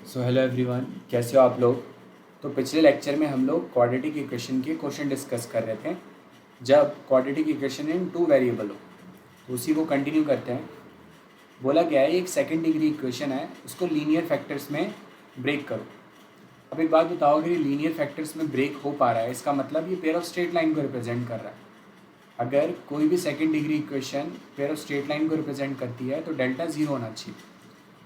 So hello everyone, कैसे हो आप लोग। तो पिछले लेक्चर में हम लोग क्वाड्रेटिक इक्वेशन के क्वेश्चन डिस्कस कर रहे थे। जब quadratic equation in two variable हो तो उसी को कंटिन्यू करते हैं। बोला गया है एक सेकंड डिग्री इक्वेशन है, उसको लीनियर फैक्टर्स में ब्रेक करो। अब एक बात बताओ, अगर ये लीनियर फैक्टर्स में ब्रेक हो पा रहा है, इसका मतलब ये पेयर ऑफ स्ट्रेट लाइन को रिप्रेजेंट कर रहा है। अगर कोई भी second degree equation pair of straight line को रिप्रेजेंट करती है तो डेल्टा ज़ीरो होना चाहिए।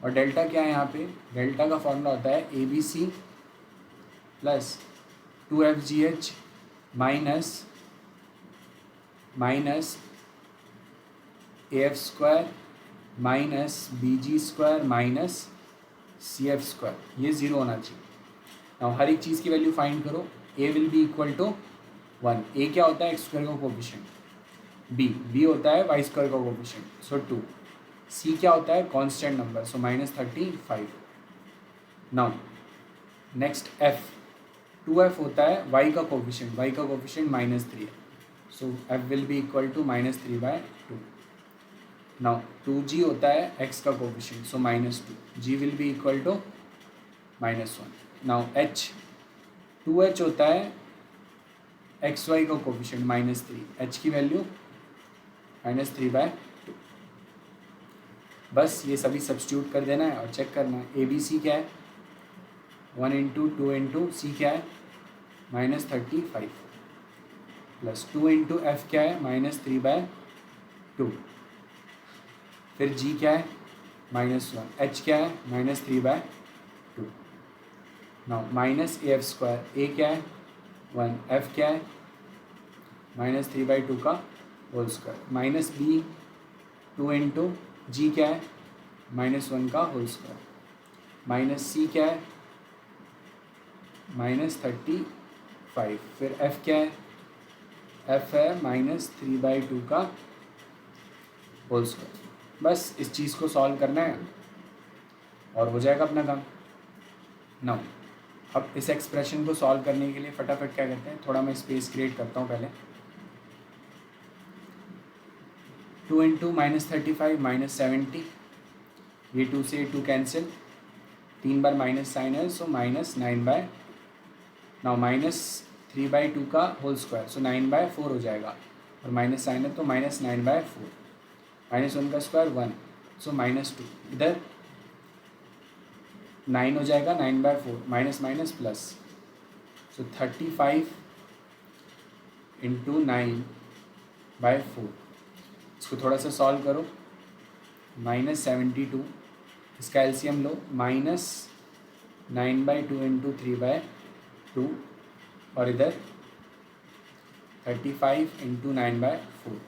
और डेल्टा क्या है यहाँ पे? डेल्टा का फॉर्मूला होता है A B C plus 2FGH minus AF square minus BG square minus CF square. ये ज़ीरो होना चाहिए। now हर एक चीज़ की वैल्यू फाइंड करो। a will be equal to 1। a क्या होता है? एक्स स्क्वायर का कोफिशिएंट। b होता है वाई स्क्वायर का कोफिशिएंट, सो 2। c क्या होता है? Constant number, so -35। Now next f, 2f होता है y का कोफिशिएंट, y का कोफिशिएंट -3 है, so f will be equal to -3/2। Now 2g होता है x का coefficient, so -2, g will be equal to -1। Now h, 2h होता है xy का कोफिशिएंट -3, h की वैल्यू -3/2। बस ये सभी सब्स्टिट्यूट कर देना है और चेक करना है। ए बी सी क्या है? 1 इंटू 2 इंटू सी क्या है? -35 प्लस 2 इंटू एफ क्या है? -3/2। फिर जी क्या है? -1। एच क्या है? -3/2। Now minus AF square, A क्या है? 1, एफ क्या है? -3/2 का whole square, minus B 2 into G क्या है? -1 का होल स्क्वायर, माइनस सी क्या है? -35। फिर एफ क्या है? एफ है -3/2 का होल स्क्वायर। बस इस चीज़ को सॉल्व करना है और हो जाएगा अपना काम। नाउ अब इस एक्सप्रेशन को सॉल्व करने के लिए फटाफट क्या करते हैं, थोड़ा मैं स्पेस क्रिएट करता हूँ पहले। 2 इंटू -35 -70, ये 2 से 2 कैंसिल, 3 बार माइनस साइन है, सो -9/, नाउ -3/2 का होल स्क्वायर, सो 9/4 हो जाएगा, और माइनस साइन है तो -9/4, -1 का स्क्वायर 1, सो -2। इधर 9 हो जाएगा, 9/4 माइनस माइनस प्लस, सो 35 इंटू 9/4। इसको थोड़ा सा सॉल्व करो, -72, इसका एलसीएम लो, -9/2 इंटू 3/2, और इधर 35 इंटू 9/4।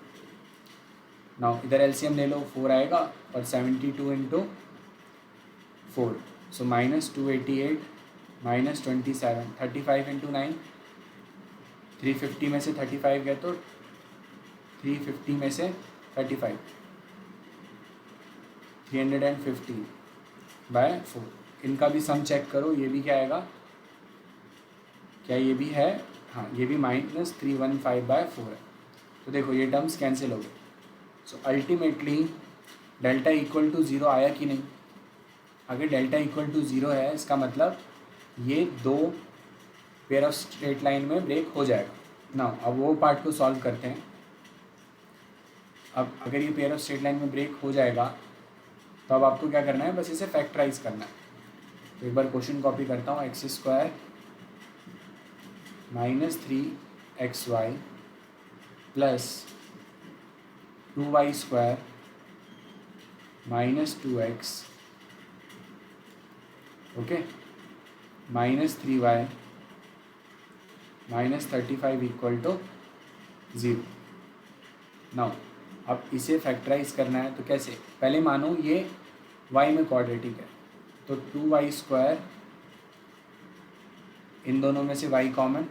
नाउ इधर एलसीएम ले लो, 4 आएगा, और 72 इंटू 4, सो -288 -27, 35 इंटू 9, 350 में से 35 गए तो 350 में से 35, 350/4। इनका भी सम चेक करो, ये भी क्या आएगा? क्या ये भी है? हाँ, ये भी -315/4 है। तो देखो ये टर्म्स कैंसिल हो गए। So ultimately delta equal to 0 आया कि नहीं? अगर डेल्टा इक्वल टू 0 है, इसका मतलब ये दो पेयर ऑफ स्ट्रेट लाइन में ब्रेक हो जाएगा ना। अब वो पार्ट को सॉल्व करते हैं। अब अगर ये पेयर ऑफ स्ट्रेट लाइन में ब्रेक हो जाएगा तो अब आपको क्या करना है? बस इसे फैक्टराइज करना है। तो एक बार क्वेश्चन कॉपी करता हूँ। x² -3xy plus 2y² -2x, okay, -3y -35 equal to 0। Now अब इसे फैक्टराइज करना है तो कैसे? पहले मानो ये y में क्वाड्रेटिक है, तो 2y², इन दोनों में से y कॉमन,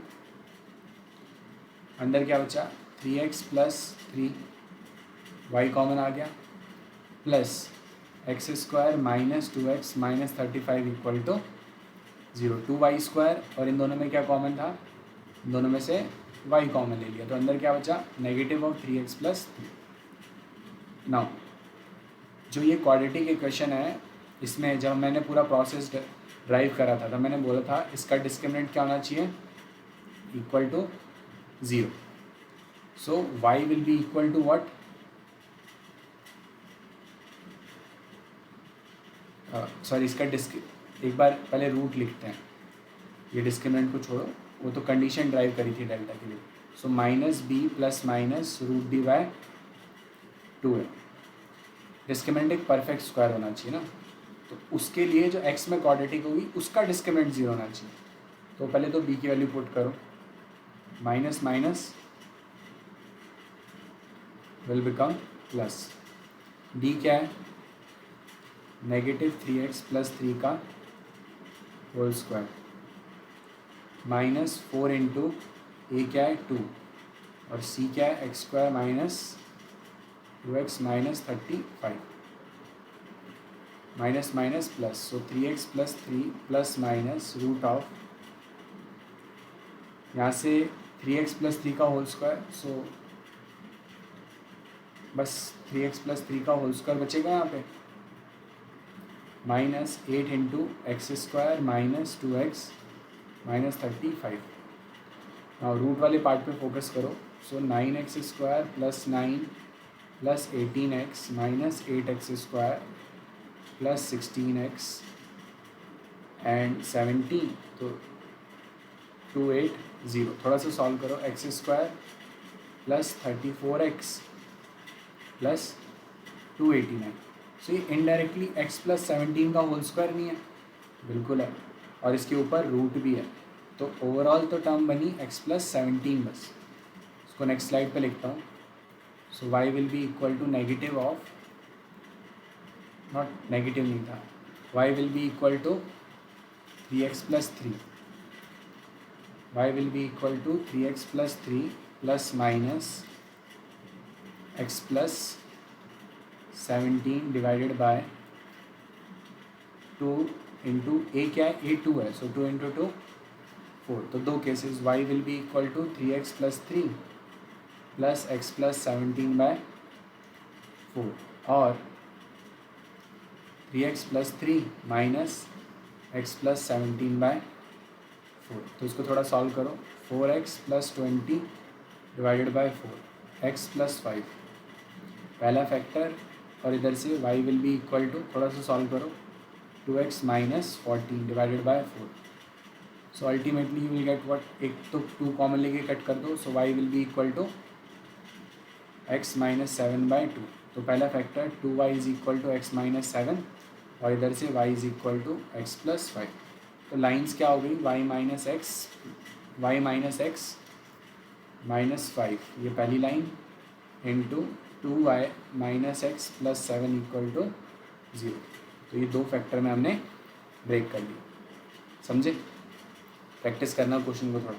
अंदर क्या बचा? 3x प्लस 3y कॉमन आ गया, plus x² -2x -35 equal to 0, 2y², और इन दोनों में क्या कॉमन था? इन दोनों में से y कॉमन ले लिया, तो अंदर क्या बचा? -3x plus 3। नाउ जो ये क्वाड्रेटिक इक्वेशन है, इसमें जब मैंने पूरा प्रोसेस ड्राइव करा था तब मैंने बोला था इसका डिस्क्रिमिनेंट क्या होना चाहिए, equal to 0. So y will be equal to what, sorry इसका एक बार पहले रूट लिखते हैं, ये डिस्क्रिमिनेंट को छोड़ो, वो तो कंडीशन ड्राइव करी थी डेल्टा के लिए. So minus b plus minus root d by 2 है. डिस्क्रिमिनेंट एक परफेक्ट स्क्वायर होना चाहिए ना, तो उसके लिए जो x में क्वाड्रेटिक होगी उसका डिस्क्रिमिनेंट 0 होना चाहिए. तो पहले तो b की वैल्यू पुट करो, minus minus will become plus, d क्या है, नेगेटिव 3x प्लस 3 का होल स्क्वायर, माइनस 4 इंटू ए क्या है 2 और c क्या है x square minus 2x minus 35, minus minus plus, so 3x plus 3 plus minus root of, यहाँ से 3x प्लस 3 का होल स्क्वायर, सो बस 3x प्लस 3 का होल स्क्वायर बचेगा यहाँ पे, minus 8 into x square minus 2x minus 35. और रूट वाले पार्ट पे फोकस करो, सो 9x square plus 9 plus 18x minus 8x square plus 16x and 17, तो 280. थोड़ा सा सॉल्व करो, x square plus 34x plus 289. सो ये इनडायरेक्टली x प्लस 17 का होल स्क्वायर नहीं है, बिल्कुल है, और इसके ऊपर रूट भी है, तो ओवरऑल तो टर्म बनी x प्लस 17 बस. इसको नेक्स्ट स्लाइड पे लिखता हूँ. So y will be equal to negative of, not negative नहीं था, y will be equal to 3x plus 3, y will be equal to 3x plus 3 plus minus x plus 17 divided by 2 into ए क्या है, a 2 है, सो 2 into 2 4. तो दो cases, y will be equal to 3x plus 3 plus x plus 17 by 4 और 3x plus 3 minus x plus 17 by 4. तो इसको थोड़ा solve करो, 4x plus 20 divided by 4, x plus 5 पहला फैक्टर, और इधर से y will be equal to, थोड़ा सा सॉल्व करो, 2x minus 14 divided by 4. So ultimately you will get what, एक तो 2 कॉमन लेके कट कर दो, so y will be equal to x minus 7 by 2. तो पहला factor 2y is equal to x minus 7 और इधर से y is equal to x plus 5. तो लाइन्स क्या हो गई, y माइनस x माइनस 5, ये पहली line, into 2y minus x plus 7 equal to 0. तो ये दो फैक्टर में हमने ब्रेक कर लिया. समझे? प्रैक्टिस करना क्वेश्चन को थोड़ा.